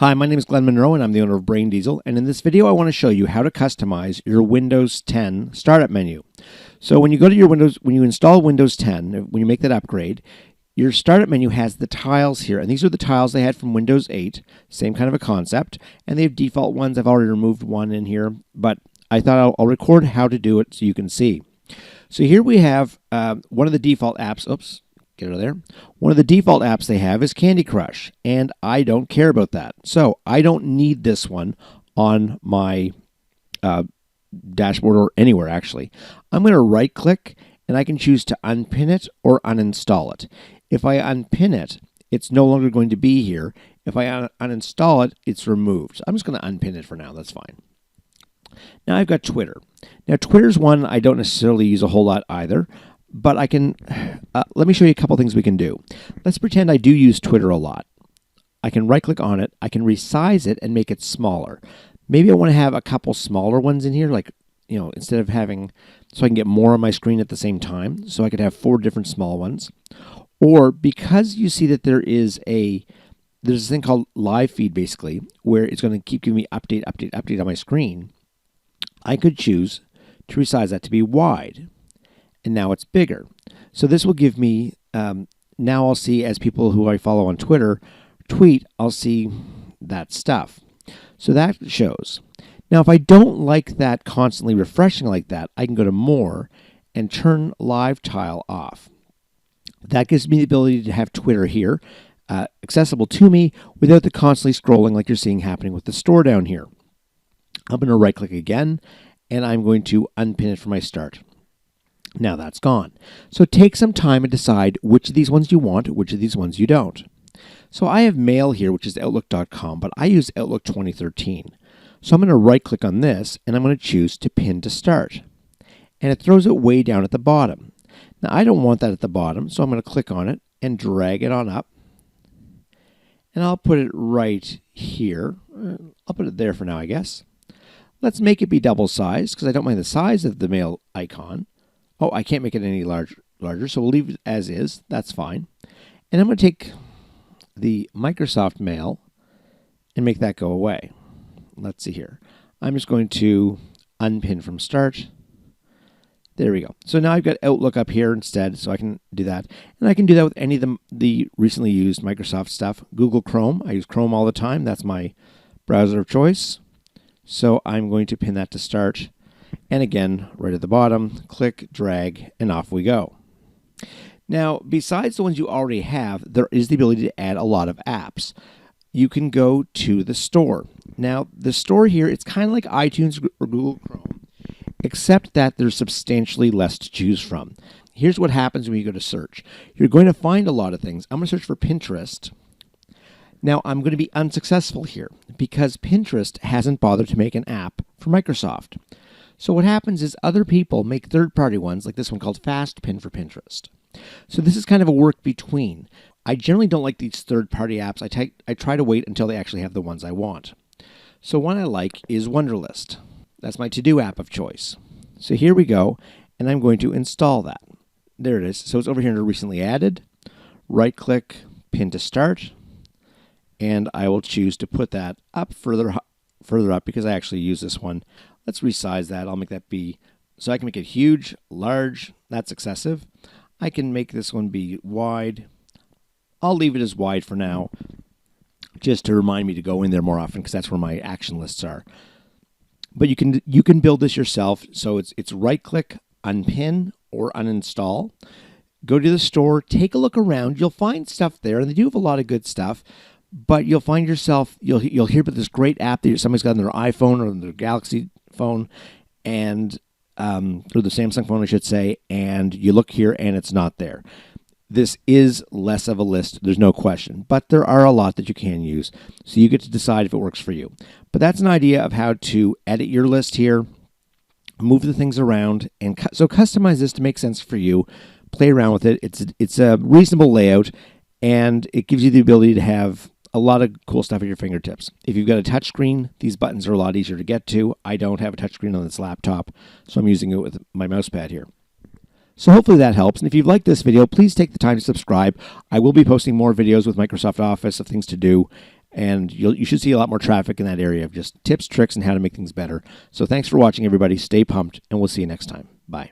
Hi, my name is Glenn Monroe and I'm the owner of Brain Diesel, and in this video I want to show you how to customize your Windows 10 startup menu. So when you go to your Windows, when you install Windows 10, when you make that upgrade, your startup menu has the tiles here, and these are the tiles they had from Windows 8, same kind of a concept, and they have default ones. I've already removed one in here, but I thought I'll record how to do it so you can see. So here we have one of the default apps. Oops. Get out of there. One of the default apps they have is Candy Crush, and I don't care about that. So I don't need this one on my dashboard or anywhere, actually. I'm going to right-click, and I can choose to unpin it or uninstall it. If I unpin it, it's no longer going to be here. If I uninstall it, it's removed. So I'm just going to unpin it for now. That's fine. Now I've got Twitter. Now Twitter's one I don't necessarily use a whole lot either. But I can, let me show you a couple things we can do. Let's pretend I do use Twitter a lot. I can right-click on it. I can resize it and make it smaller. Maybe I want to have a couple smaller ones in here, like, instead of having, so I can get more on my screen at the same time. So I could have 4 different small ones. Or because you see that there's this thing called live feed, basically, where it's going to keep giving me update on my screen, I could choose to resize that to be wide. And now it's bigger. So this will give me, now I'll see, as people who I follow on Twitter tweet, I'll see that stuff. So that shows. Now if I don't like that constantly refreshing like that, I can go to More and turn Live Tile off. That gives me the ability to have Twitter here, accessible to me without the constantly scrolling like you're seeing happening with the store down here. I'm going to right click again, and I'm going to unpin it from my start. Now that's gone. So take some time and decide which of these ones you want, which of these ones you don't. So I have Mail here, which is Outlook.com, but I use Outlook 2013. So I'm going to right-click on this, and I'm going to choose to pin to start. And it throws it way down at the bottom. Now I don't want that at the bottom, so I'm going to click on it and drag it on up. And I'll put it right here. I'll put it there for now, I guess. Let's make it be double-sized, because I don't mind the size of the Mail icon. Oh, I can't make it any larger, so we'll leave it as is. That's fine. And I'm going to take the Microsoft Mail and make that go away. Let's see here. I'm just going to unpin from start. There we go. So now I've got Outlook up here instead, so I can do that. And I can do that with any of the recently used Microsoft stuff. Google Chrome. I use Chrome all the time. That's my browser of choice. So I'm going to pin that to start. And again, right at the bottom, click, drag, and off we go. Now, besides the ones you already have, there is the ability to add a lot of apps. You can go to the store. Now, the store here, it's kind of like iTunes or Google Chrome, except that there's substantially less to choose from. Here's what happens when you go to search. You're going to find a lot of things. I'm going to search for Pinterest. Now, I'm going to be unsuccessful here because Pinterest hasn't bothered to make an app for Microsoft. So what happens is other people make third-party ones, like this one called FastPin for Pinterest. So this is kind of a work between. I generally don't like these third-party apps. I try to wait until they actually have the ones I want. So one I like is Wunderlist. That's my to-do app of choice. So here we go, and I'm going to install that. There it is. So it's over here under recently added. Right-click, pin to start, and I will choose to put that up further up because I actually use this one. Let's resize that. I'll make that be, so I can make it huge, large. That's excessive. I can make this one be wide. I'll leave it as wide for now, just to remind me to go in there more often because that's where my action lists are. But you can build this yourself. So it's right-click, unpin, or uninstall. Go to the store, take a look around. You'll find stuff there, and they do have a lot of good stuff. But you'll find yourself, you'll hear about this great app that somebody's got on their iPhone or their Galaxy phone, and or the Samsung phone, I should say, and you look here and it's not there. This is less of a list, there's no question, but there are a lot that you can use, so you get to decide if it works for you. But that's an idea of how to edit your list here, move the things around, and so customize this to make sense for you. Play around with it. It's a reasonable layout, and it gives you the ability to have a lot of cool stuff at your fingertips. If you've got a touch screen, these buttons are a lot easier to get to. I don't have a touch screen on this laptop, so I'm using it with my mouse pad here. So hopefully that helps. And if you've liked this video, please take the time to subscribe. I will be posting more videos with Microsoft Office of things to do. and you should see a lot more traffic in that area of just tips, tricks, and how to make things better. So thanks for watching, everybody. Stay pumped, and we'll see you next time. Bye.